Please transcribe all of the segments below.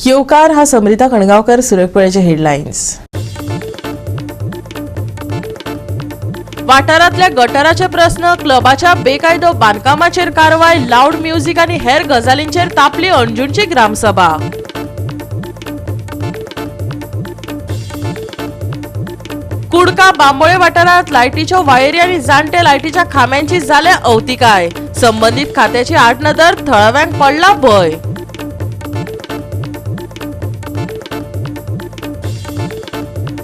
येवकार हा समृता कणगावकर, सुरखपुळेचे हेडलाईन्स. वाठारांतल्या गटाराचे प्रश्न, क्लबाच्या बेकायदो बांदकामाचेर कारवाय, लाऊड म्युझिक आनी हेर गजालींचेर तापली अंजुणची ग्रामसभा. कुडका बांबोळे वाठारांत लायटीच्यो वायरी आनी जाणटे लायटीच्या खांब्यांची जाल्या अवतिकाय. संबंधीत खात्याची आडनदर, थळाव्यांक पडला भंय.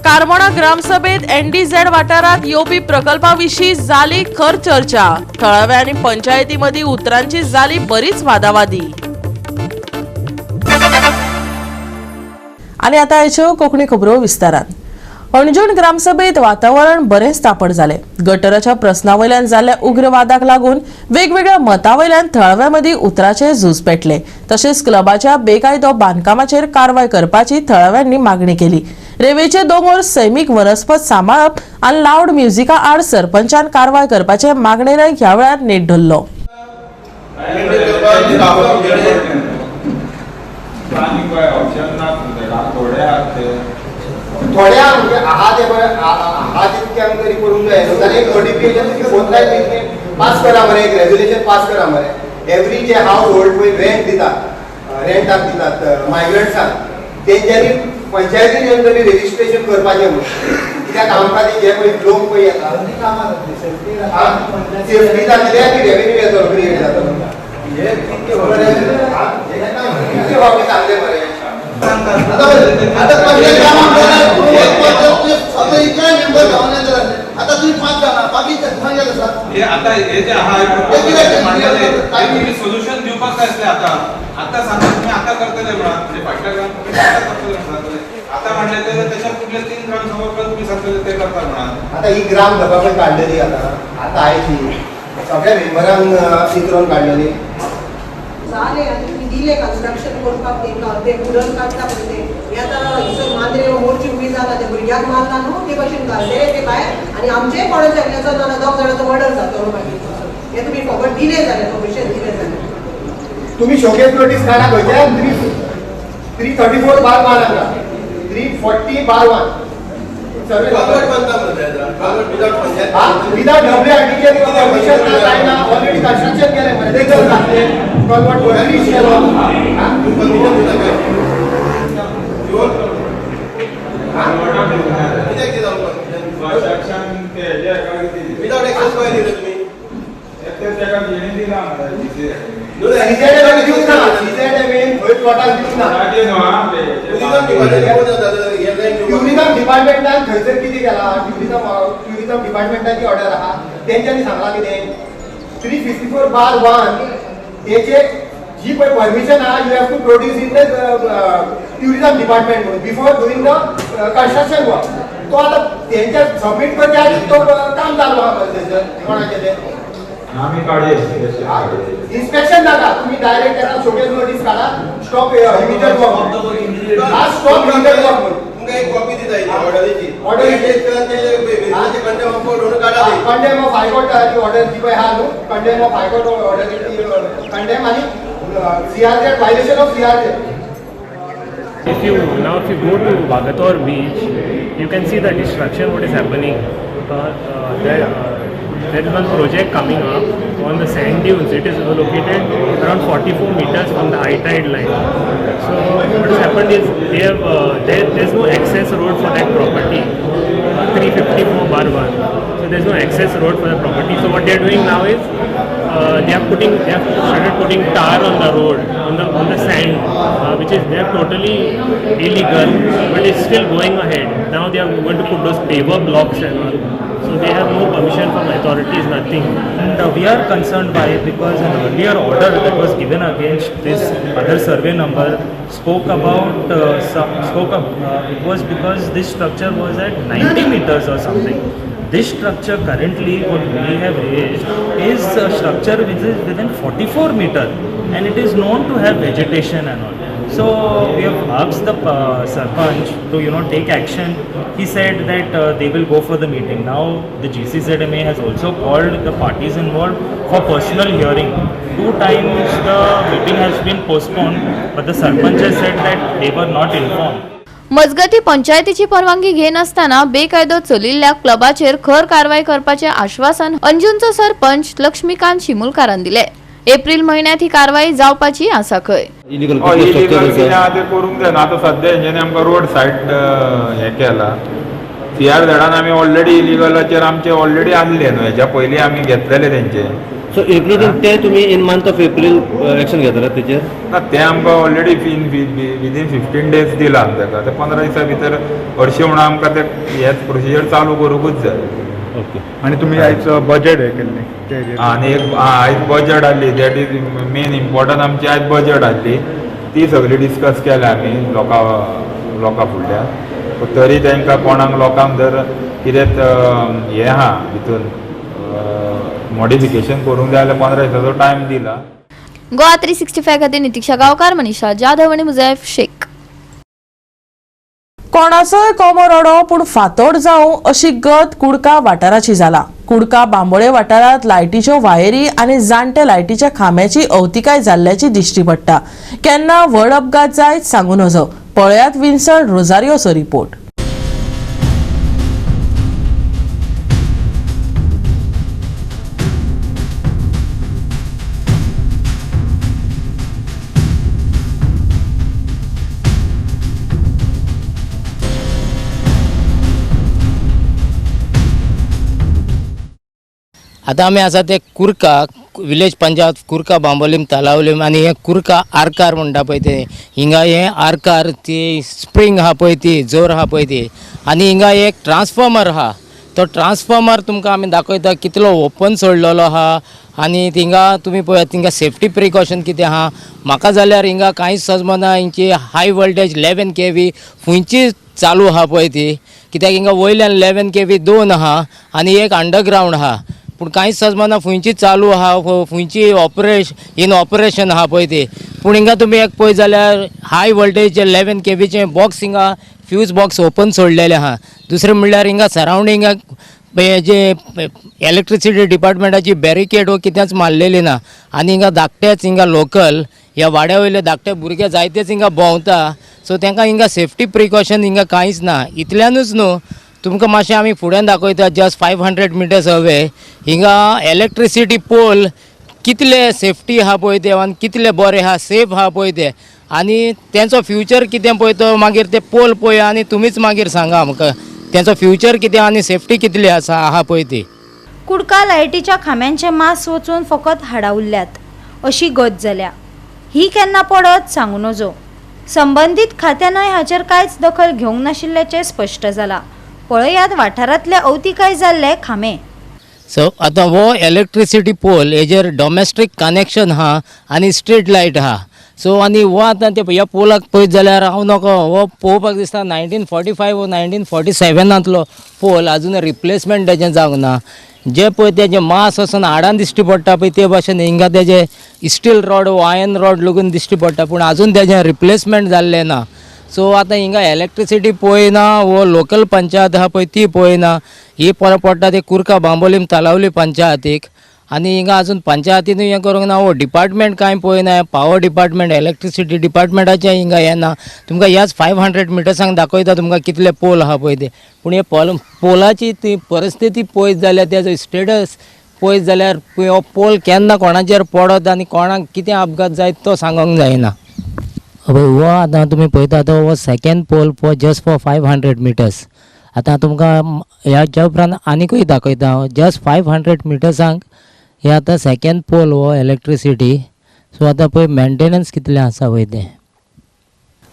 कारमोणा ग्रामसभेत NDZ वाठारांत येवपी प्रकल्पाविशीं जाली खर चर्चा. थळाव्या आनी पंचायती मदीं उतरांची जाली बरीच वादावादी. आनी आतां आयच्यो कोंकणी खबरो विस्तारान. अणजुण ग्रामसभेत वातावरण बरेंच तापड जालें. गटराच्या प्रस्नावयल्यान जाल्ल्या उग्र वादाक लागून वेगवेगळ्या मतांवयल्यान थळाव्या मदीं उतराचे झूज पेटले. तशेंच क्लबाच्या बेकायदो बांदकामाचेर कारवाय करपाची थळाव्यांनी मागणी केली. रेवेचे दोंगर, सैमीक वनस्पत सांबाळप आनी लाऊड म्युझिका आड सरपंचान कारवाय करपाचे मागणेनय ह्या वेळार नेट धरलो. थोड्या म्हणजे आहा जितक्या तरी करून जाय जाल्यार एक नोटिफिकेशन कोणताय पास करा मरे, एक रेजोल्युशन पास करा मरे. एवरी जे हाऊस होल्ड पळय रेंटाक दितात मायग्रंट्सांक, तेंच्यांनी पंचायतीन येवन तरी रेजिस्ट्रेशन करपाचें म्हणून. कित्याक आमकां ते जे पळय लोक पळय येता सेफ्टी जातल्या की रेवेन्यू येतलो क्रिएट जातलो हे कितके फावटी सांगले मरे. सोल्युशन दिवपाक जाय आसलें. आता सांगा तुम्ही आता करतले म्हणून म्हणजे फाटल्या आता म्हणले तर त्याच्या कुठले 3 ग्राम सभा तुम्ही सांगतले ते करता म्हणून. आता ही ग्राम सभा पण काढलेली आता आयची सगळ्या मेंबरांक चित्रोन काढलेली जाले आनी तुमी दिले कन्स्ट्रक्शन करपाक ते उडन काडटा पळय ते आतां हिसर मांद्रे मोर्ची उबी जाला ते भुरग्यांक मारला न्हू ते भशेन घालले ते भायर आनी आमचेय कोणाचे एकल्याचो ना 2 जाणांचो मर्डर जातलो मागीर. हे तुमी फकत दिले जाल्यार परमिशन दिले जाल्यार तुम्ही शोकेस नोटीस काढा खंयच्या 334/1 340/1 सर्वे विदाउट WRT परमिशन ना काय ना ऑलरेडी कन्स्ट्रक्शन केले मरे ते कन्वर्ट परमिशन केलो विदाउट एक्सेस काय दिले तुम्ही एक्सेस जागा येणे दिला आम्हाला ट्युरिझम डिपार्टमेंटान थंयसर कितें केला ट्युरिझम डिपार्टमेंटाची ऑर्डर आहा तेंच्यांनी सांगला कितें 354/1 तेचे जी पळय परमिशन आहा you have to produce in the tourism department म्हणून before doing the construction work. तो आतां तेंच्या सबमीट करच्या आदी तो काम चालू आहा थंयसर कोणाचें तें इन्स्पेक्शन नाका. तुम्ही डायरेक्ट त्याला शोकेस नोटीस काढा stop immediate work last stop immediate work म्हणून तुमका एक कॉपी दिता येईल ऑर्डरची ते कंडेम ऑफ कोर्ट म्हणून काढा कंडेम ऑफ हायकोर्ट ची ऑर्डर जी पळय हा न्हू condemn of high court order condemn आणि CRZ violation of CRZ. If you go to Vagator beach, you can see the destruction what is happening. There is one project coming up on the sand dunes. It is located around 44 meters from the high tide line. So what has happened is there is no access road for that property, 354/1. So there is no access road for the property. So what they are doing now is they have started putting tar on the road, on the sand, which is they are totally illegal, but it's still going ahead. Now they are going to put those paver blocks and all. So they have no permission from authorities, nothing. And we are concerned by it because an earlier order that was given against this other survey number spoke about it was because this structure was at 90 meters or something. this structure currently what we have raised is a structure which is within 44 meter and it is known to have vegetation and all. So we have asked the Sarpanch to take action. He said that they will go for the meeting. Now the GCZMA has also called the parties involved for personal hearing. 2 times the meeting has been postponed, but the Sarpanch has said that they were not informed. मजगती पंचायतीची परवानगी घेन असताना बेकायदो चलिल्ल्या क्लबाचेर खर कारवाई करपाचे आश्वासन अंजुनचो सरपंच लक्ष्मीकांत शिमुलकारान दिले. एप्रिल म्हयन्यात ही कारवाई जावपाची आसा खंय. इलिगल ते करूंक जायना. आतां सद्या हेंच्यांनी आमकां रोड सायड हें केला. CRZान आमी ऑलरेडी इलिगलाचेर आमचे ऑलरेडी आसले न्हू. हेच्या पयलीं आमी घेतलेले तेंचे. सो इन्क्लुडींग ते तुमी in month of April action घेतला तेचेर? ना ते आमकां ऑलरेडी विदीन 15 days दिला ताका. ते 15 दिसां भितर हरशीं म्हणून आमकां ते हेच प्रोसिजर चालू करूंकूच जाय. ओके. आणि तुम्ही आयज बजेट हे केल्लें आनी एक आयज बजेट आहली. That is main important. आमची आयज बजेट आहली ती सगळी डिस्कस केल्या आमी लोकां फुडल्यान. तरी तांकां कोणाक लोकांक जर कितें हें आहा भितून मॉडिफिकेशन करूंक जाय जाल्यार 15 दिसाचो टायम दिला. गोवा 365 खातीर नितीक्षा गांवकार, मनीषा जाधव आनी मुजैफ शेख. कोणाचोय कोमो रडो पूण फातोड जावं अशी गत कुडका वाठाराची जाला. कुडका बांबोळे वाठारात लायटीच्यो वायरी आनी जाणटे लायटीच्या खांब्याची अवतिकाय जाल्ल्याची दिश्टी पडटा. केन्ना व्हड अपघात जायत सांगू नजो. पळयात विन्संट रोजारियोचो रिपोर्ट. आतां आमी आसा ते कुरका विलेज पंचायत कुरका बांबोलीम तलावलीम आनी हे कुरका आरकार म्हणटा पळय ते हिंगा हे आरकार ती स्प्रिंग आहा पळय ती जोर आहा पळय ती आनी हिंगा एक ट्रान्सफॉर्मर आहा. तो ट्रान्सफॉर्मर तुमकां आमी दाखयता कितलो ओपन सोडलेलो आहा आनी थिंगा तुमी पळयात थिंगा सेफ्टी प्रिकॉशन कितें आहा. म्हाका जाल्यार हिंगा कांयच सजमना हिंची हाय वोल्टेज 11 kV फुंयची चालू आहा पळय ती. कित्याक हिंगा वयल्यान 11 kV 2 आहा आनी एक अंडरग्रावंड आहा. पूण कांयच सजमना फुंयची चालू आहा फुंयची इन ऑपरेशन आहा पळय ती. पूण हिंगा तुमी एक पळय जाल्यार हाय वोल्टेज 11 kVचे बॉक्स हिंगा फ्यूज बॉक्स ओपन सोडलेले आहा. दुसरें म्हणल्यार हिंगा सरावंडिंगाक जे इलेक्ट्रिसिटी डिपार्टमेंटाची बॅरिकेड वो कितेंच मारलेली ना आनी हिंगा धाकटेच हिंगा लोकल ह्या वाड्या वयले धाकटे भुरगे जायतेच हिंगा भोंवता. सो तांकां हिंगा सेफ्टी प्रिकॉशन हिंगा कांयच ना. इतल्यानूच न्हू तुमकां मातशें आमी फुड्यान दाखयता. जस्ट 500 meters अवे हिंगा इलेक्ट्रिसिटी पोल कितले सेफ्टी आहा पळय ते आनी कितले बरे आहा सेफ आहा पळय ते आनी तेंचो फ्युचर कितें पळय तो मागीर ते पोल पळया आनी तुमीच मागीर सांगा आमकां तेंचो फ्युचर कितें आनी सेफ्टी कितली आहा पळय ती. कुडका लायटीच्या खांब्यांचे मास वचून फकत हाडा उरल्यात अशी गत जाल्या. ही केन्ना पडत सांगू नजो. संबंधीत खात्यानय हाचेर कांयच दखल घेवंक नाशिल्ल्याचें स्पश्ट जाला. पळयात वाठारांतले अवतिकाय जाल्ले खांबे. सो आतां हो इलेक्ट्रिसिटी पोल हेजेर डॉमेस्टीक कनेक्शन आहा आनी स्ट्रीट लायट आहा. सो आनी हो आतां ते ह्या पोलाक पळयत जाल्यार हांव नको हो पळोवपाक दिसता 1945 वो 1947 पोल अजून रिप्लेसमेंट तेजें जावंक ना. जे पळय तेजें मास वचून हाडान दिश्टी पडटा पळय ते भाशेन हिंगा तेजे स्टील रॉड वो आयर्न रॉड लगून दिश्टी पडटा पूण अजून तेजें रिप्लेसमेंट जाल्लें ना. सो आतां हिंगा इलेक्ट्रिसिटी पळयना वो लोकल पंचायत आहा पळय ती पळयना. ही पडटा ते कुरका बांबोलीम तलावली पंचायतीक आनी हिंगा अजून पंचायतीनूय हें करूंक ना. वो डिपार्टमेंट कांय पळयना. पॉवर डिपार्टमेंट इलेक्ट्रिसिटी डिपार्टमेंटाचें हिंगा येना. तुमकां ह्याच 500 मिटर्सांक दाखयता तुमकां कितले पोल आहा पळय ते. पूण हे पोलाची ती परिस्थिती पळयत जाल्यार तेजो स्टेटस पळयत जाल्यार हो पोल केन्ना कोणाचेर पडत आनी कोणाक कितें अपघात जायत तो सांगोंक जायना. हो आतां तुमी पळयता तो हो second pole just for 500 meters. आतां तुमकां ह्याच्या उपरांत आनीकूय दाखयता जस्ट 500 मिटर्सांक हे आतां सेकेंड पोल हो इलेक्ट्रिसिटी. सो आतां पळय मेंटेनन्स कितलें आसा पळय तें.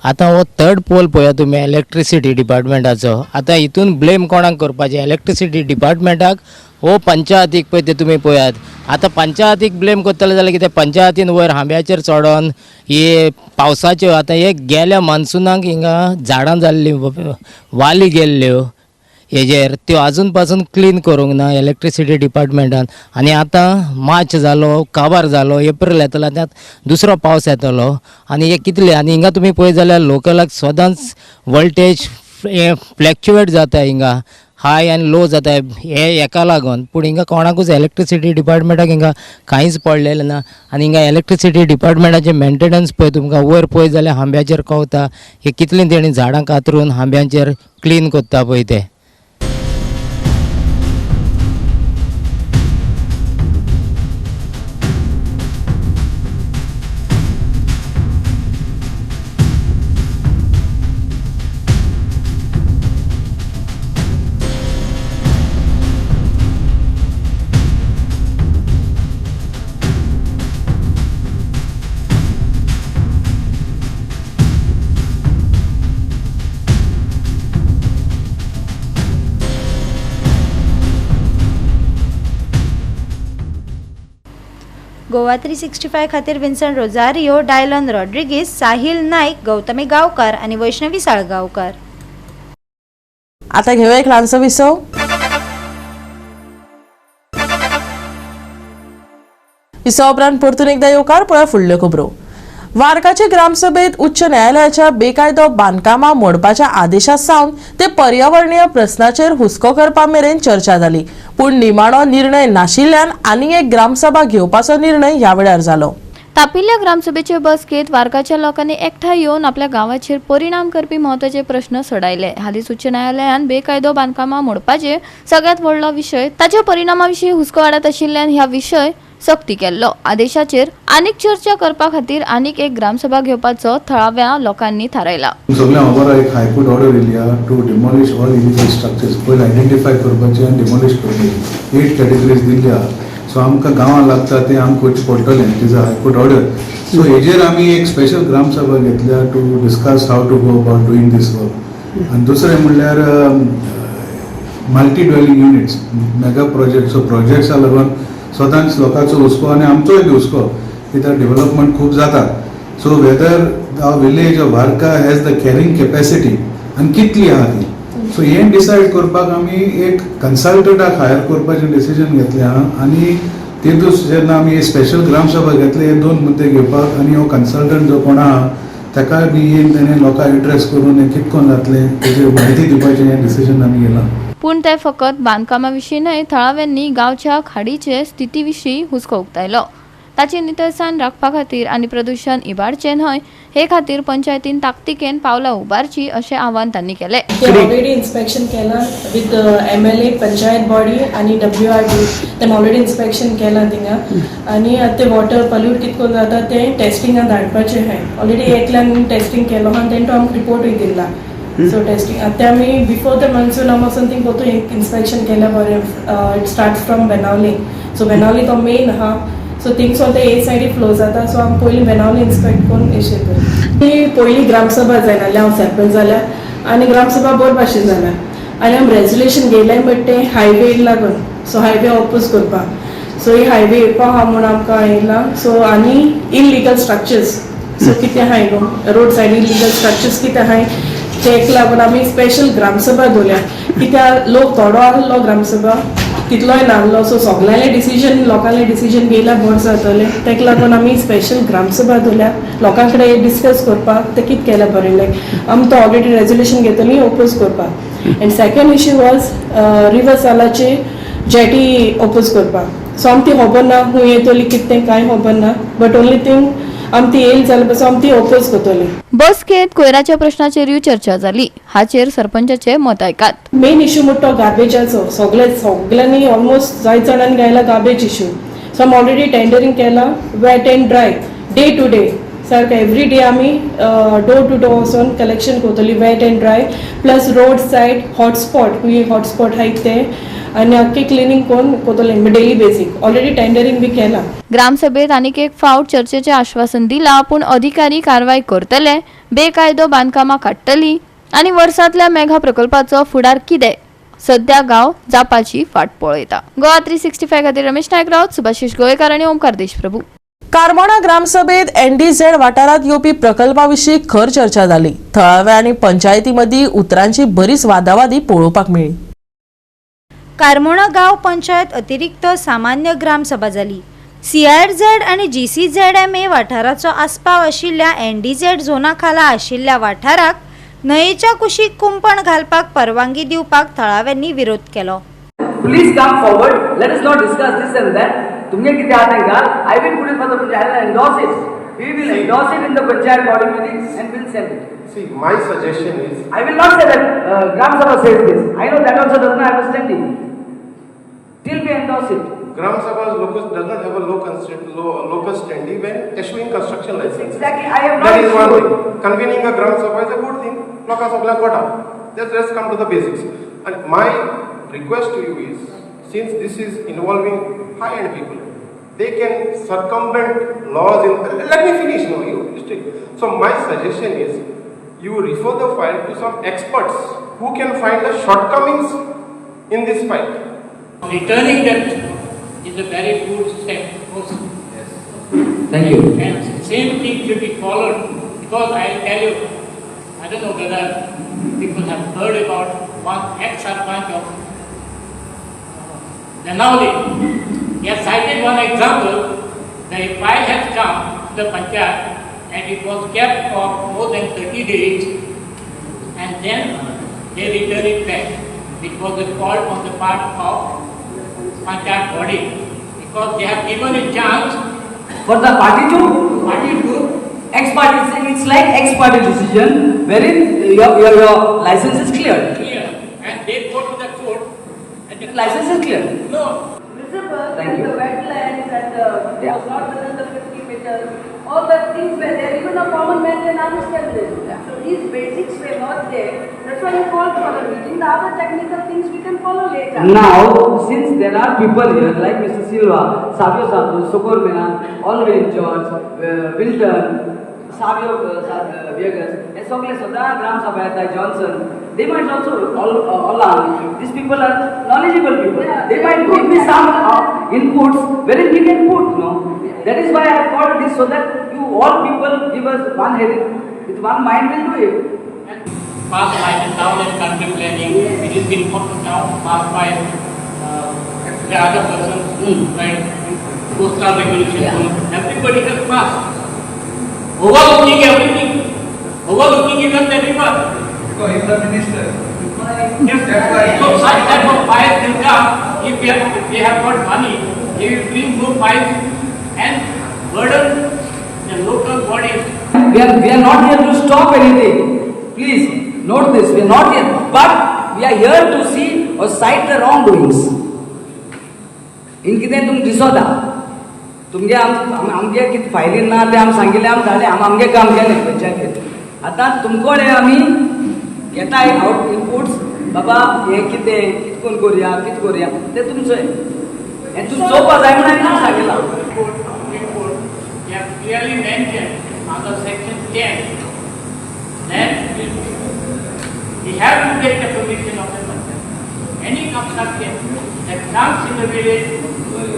आतां हो थर्ड पोल पळया तुमी इलेक्ट्रिसिटी डिपार्टमेंटाचो. आतां हितून ब्लेम कोणाक करपाचें इलेक्ट्रिसिटी डिपार्टमेंटाक हो पंचायतीक पळय ते तुमी पळयात. आतां पंचायतीक ब्लेम करतले जाल्यार कितें पंचायतीन वयर हांब्याचेर चडोन हे पावसाच्यो आतां हे गेल्या मान्सुनाक हिंगा झाडां जाल्लीं वाली गेल्ल्यो हेजेर त्यो आजून पासून क्लीन करूंक ना इलेक्ट्रिसिटी डिपार्टमेंटान. आनी आतां मार्च जालो, काबार जालो, एप्रील येतलो, त्यात दुसरो पावस येतलो आनी हे कितले. आनी हिंगा तुमी पळयत जाल्यार लोकलाक सदांच वोल्टेज फ्लॅक्च्युएट जाता, हिंगा हाय आनी लो जाता हे हेका लागून. पूण हिंगा कोणाकूच इलेक्ट्रिसिटी डिपार्टमेंटाक हिंगा कांयच पडलेलें ना. आनी हिंगा इलेक्ट्रिसिटी डिपार्टमेंटाचे मेंटेनन्स पळय तुमकां वयर पळयत जाल्यार आंब्याचेर कवता, हे कितले तेणी झाडां कातरून आंब्याचेर क्लीन कोत्ता पळय ते. गोवा 365 खातीर विन्संट रोजारियो, डायलन रॉड्रिगीस, साहिल नाईक, गौतमी गांवकार आणि वैष्णवी साळगांवकार. आता घेऊया एक ल्हानसो विसव. विसव उपरांत परतून एकदा येवकार पळय फुडल्यो खबरो. वारकाचे ग्रामसभेत उच्च न्यायालयाच्या बेकायदो बांदकामां मोडपाच्या आदेशा सावन ते पर्यावरणीय प्रस्नाचेर हुस्को करपा मेरेन चर्चा जाली. पूण निमाणो निर्णय नाशिल्ल्यान आनी एक ग्रामसभा घेवपाचो निर्णय ह्या वेळार जालो. तापिल्ल्या ग्रामसभेचे बसकेत वारकाच्या लोकांनी एकठांय येवन आपल्या गांवाचेर परिणाम करपी म्हत्वाचे प्रश्न सोडयले. हालींच उच्च न्यायालयान बेकायदो बांदकामां मोडपाचे सगळ्यात व्हडलो विशय ताच्या परिणामा विशीं हुस्को वाडत आशिल्ल्यान ह्या विशय सक्ती केल्लो. आदेशाचेर आनीक चर्चा करपा खातीर आनीक एक ग्रामसभा घेवपाचो थळाव्या लोकांनी थारायला. सगळ्यांक खबर एक हायकोर्ट ऑर्डर येयल्या to demolish all illegal structures. पयलीं आयडेंटिफाय करपाचे आनी डिमॉलिश करपाचे 8 कॅटेगरीज दिल्ल्या. सो आमकां गांवां लागता ते आमकां वयचे पडटलें. It is a high court order. So हेजेर आमी एक स्पेशल ग्रामसभा घेतल्या to discuss how to go about doing this work. आनी दुसरें म्हणल्यार multi dwelling units mega project. So प्रोजेक्ट्सा लागून सदांच लोकांचो हुस्को आनी आमचोय बी हुस्को कित्याक डेव्हलपमेंट खूब जाता. So whether the village of Varca has the carrying capacity आनी कितली आहा ती. सो हें डिसायड करपाक आमी एक कन्सल्टंटाक हायर करपाचें डिसिजन घेतलें आहा. आनी तेतूंत जेन्ना आमी स्पेशल ग्रामसभा घेतले हे 2 मुद्दे घेवपाक आनी हो कन्सल्टंट जो कोण आहा ताका बी येवन तेणें लोकांक एड्रेस करून हें कितकोन जातलें तेजेर म्हायती दिवपाचें हें डिसिजन आमी घेलां. पूण ते फकत बांदकामा विशीं न्हय, थळाव्यांनी गांवच्या खाडीचे स्थिती विशीं हुस्को उक्तायलो. ताची नितळसाण राखपा खातीर आनी प्रदूषण इबाडचें न्हय हे खातीर पंचायतीन ताकतिकेन पावलां उबारची अशें आवाहन तांणी केलें. ऑलरेडी इन्स्पेक्शन केलां विथ MLA पंचायत बॉडी आनी WRD. तें ऑलरेडी इन्स्पेक्शन केलां थिंगा. आनी ते वॉटर पल्यूट कितको जाता तें टेस्टिंगाक धाडपाचें आहाय. ऑलरेडी एकल्यान टेस्टिंग केलो आहा तेणें तो आमकां रिपोर्टूय दिला. सो टेस्टिंग आतां आमी बिफोर द मन्सून आमी वचून थिंग पोतू इन्स्पेक्शन केलें बरें. It starts from Benaulim. So Benaulim तो मेन आहा. सो थिंगसोन ते ए सायडीक फ्लो जाता. सो आमी पयलीं बेनावली इन्स्पेक्ट करून एशें करी. पयलीं ग्रामसभा जायना जाल्यार हांव सरपंच जाल्यार आनी ग्रामसभा बरे भाशेन जाल्या. आनी आमी रेजोल्युशन घेयलें बट तें हायवेक लागून. सो हायवे ऑपोज करपाक. सो ही हायवे येवपा आहा म्हूण आमकां येयलां. सो आनी इलिगल स्ट्रक्चर्स. सो कितें आहाय न्हू रोड सायड इलिगल स्ट्रक्चर्स कितें आहाय चॅक लागून आमी स्पेशल ग्रामसभा दवरल्या. कित्याक लोक थोडो आहलो ग्रामसभा तितलोय नासलो. सो सगळ्यांले डिसिजन लोकांले डिसिजन घेयल्यार बरें जातलें. तेका लागून आमी स्पेशल ग्रामसभा दवरल्या लोकां कडेन डिस्कस करपाक. ते कितें केलें बरें लायक आमी तो ऑलरेडी रेजोल्युशन घेतली ओपोज करपाक. एंड सेकंड इश्यू वॉज रिवरसालाची जेटी ओपोज करपाक. सो आमी ती खबर ना खूंय येतली कितें कांय खबर ना. बट ओन्ली थिंग आमी ती येयली जाल्यार पासून आमी ती ओपोज करतली. बसकेत कोयराच्या प्रश्नाचेरूय चर्चा जाली. हाचेर सरपंचाचे मत ऐकात. मेन इश्यू म्हणटा तो गार्बेजाचो. सगळ्यांनी ऑलमोस्ट जायत जाणांनी गायला गार्बेज इश्यू. सो आमी ऑलरेडी टेंडरींग केला wet and dry day to day. सारकें एवरी डे आमी डोर टू डोर वचून कलेक्शन करतली wet and dry. Plus road side hotspot खूंय हॉटस्पॉट आहाय ते आनी आख्खी क्लिनींग करून करतले डेली बेसीक. ऑलरेडी टेंडरींग बी केला. ग्रामसभेत आनीक एक फावट चर्चेचे आश्वासन दिला. पूण अधिकारी कारवाय करतले, बेकायदो बांदकामां काडटली आनी वर्सांतल्या मेघा प्रकल्पाचो फुडार कितें सध्या गांव जावपाची फाट पळयता. गोवा 365 खातीर रमेश नायक रावत, सुभाशीश गोयेकार आनी ओमकार देशप्रभू. कारमोणा ग्रामसभेत NDZ वाठारात येवपी प्रकल्पा विशीं खर चर्चा जाली. थळाव्या आनी पंचायती मदीं उतरांची बरीच वादावादी पळोवपाक मेळ्ळी. कारमोणा गांव पंचायत अतिरिक्त सामान्य ग्रामसभा जाली. CRZ आणि GCZMA वाठाराचो आस्पाव आशिल्ल्या NDZ झोना खाला आशिल्ल्या वाठाराक न्हंयेच्या कुशीक कुंपण घालपाक परवानगी दिवपाक थळाव्यांनी विरोध केलो. Please come forward. Let us not discuss this and that. तुमगे किती आहात का? I will put it for the panchayat and endorse it. We will endorse it in the panchayat body meeting and will send it. See, my suggestion is, I will not say that Gram Sabha says this. I know that also does not have a standing. Till we endorse it. Gram Sabha's locus does not have a locus standing when issuing construction license. Exactly. I am That not is one sure. thing. Convening a Gram Sabha is a good thing. Lokas Sabha Kota. Let's come to the basics. And my request to you is, since this is involving high-end people, they can circumvent laws in... Let me finish now, you stick. So my suggestion is, you refer the file to some experts who can find the shortcomings in this file. Returning that is a very good step also. Yes. Thank you. And same thing should be followed, because I'll tell you, I don't know whether people have heard about one ex-sarpanch of Danauli. He has cited one example. The file has come to the panchayat and it was kept for more than 30 days and then they return it back. It was a fault on the part of panchayat body because they have given a chance For the party to to ex-party, it's like ex-party decision wherein your license is clear. clear and they go to the court and the License is clear. No. Thank you. The wetlands and Yeah. was not within the 50 meters. All the things were there. Even a common man can understand this. So these basics were not there. That's why you called for a meeting. The other technical things we can follow later. Now, since there are people here like Mr. Silva, Savio Santos, Sokor Menon, Alvin George, Wilton, Savio Viegas, and Sokle Soda, Gram Sabha, Johnson, they might also all these people are knowledgeable people. They might give me some inputs wherein we can put, no? That is why I have called this so that you all people give us one heading. With one mind we'll do it. Passed by the town and country planning. It is been passed by the other persons, right? Coastal regulation. Everybody has passed. Overlooking everything. Overlooking even the river. So he's the minister. Yes, so such type of files will come. If we have got money, he will bring more files and burden the local bodies. We are not here to stop anything. Please note this. We are not here, but we are here to see or cite the wrongdoings. In कितें तुम दिसोता तुमगे आमगे कितें फायलीन ना ते आम सांगिल्लें आम जालें आमगे काम केलें पंचायतीन. आतां तुमकोडे आमी घेताय आउट इनपुट्स बाबा हें कितें कितकोन करुया तें तुमचें हें तुम चोवपा जाय म्हणून हांवें सांगिल्लां. They have clearly mentioned under section 10 that we have to take the permission of the panchayat. Any construction that comes in the village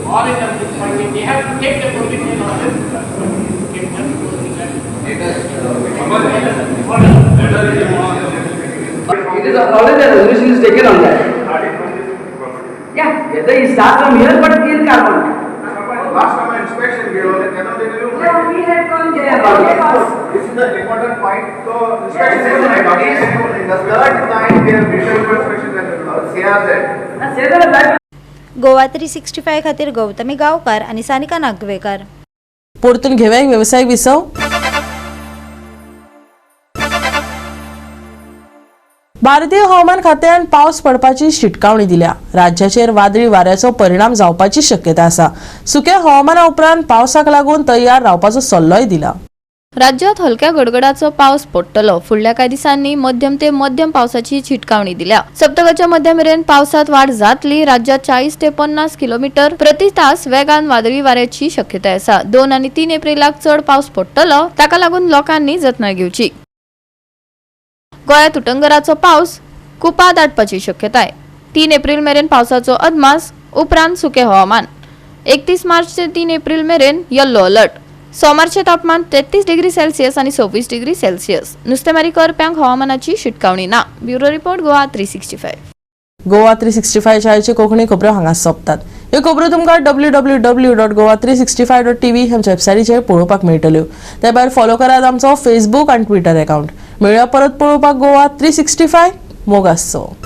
or in the municipality, they have to take the permission of the It is already a resolution is taken on that. Yeah, whether he starts from here, but in carbon. Last time inspection we had We had gone there. This is the important point. So inspection is the third time we have visual inspection at CRZ. Goa 365 खातीर गौतमी गांवकार आणि सानिका नागवेकर. परतून घेऊया एक व्यवसायिक विसव. भारतीय हवामान खात्यान पावस पडपाची शिटकावणी दिल्या. राज्याचेर वादळी वाऱ्याचो परिणाम जावपाची शक्यता आसा. सुक्या हवामाना उपरांत पावसाक लागून तयार रावपाचो सल्लोय दिला. राज्यात हलक्या गडगडाचो पावस पडटलो. फुडल्या काही दिसांनी मध्यम ते मध्यम पावसाची चिटकावणी दिल्या. सप्तकाच्या मध्यामेरेन पावसात वाढ जातली. राज्यात 40 ते 50 किलोमीटर प्रति तास वेगान वादळी वाऱ्याची शक्यता आसा. 2 आणि 3 एप्रिलाक चड पावस पडटलो. ताका लागून लोकांनी जतनाय घेवची. गोंयात उटंगराचो पावस कुपा दाटपाची शक्यता आहे. 3 एप्रिल मेरेन पावसाचो अदमास उपरांत सुके हवामान. 31 मार्च ते 3 एप्रिल मेरेन येल्लो अलर्ट. सोमारचे तापमान 33 डिग्री सेल्सियस आणि 26 डिग्री सेल्सियस. नुस्तेमारी करप्यांक हवामानाची शिटकावणी ना. Bureau report Goa 365. गोवा 365 चाळीचे कोंकणी खबरो हांगाच सोंपतात. ह्यो खबरो तुमकां www.goa365.tv ह्या वेबसायटीचेर पळोवपाक मेळटल्यो. त्या भायर फॉलो करात आमचो फेसबूक आनी ट्विटर अकाउंट. मेळुया परत पळोवपाक गोवा 365 मोग आसचो.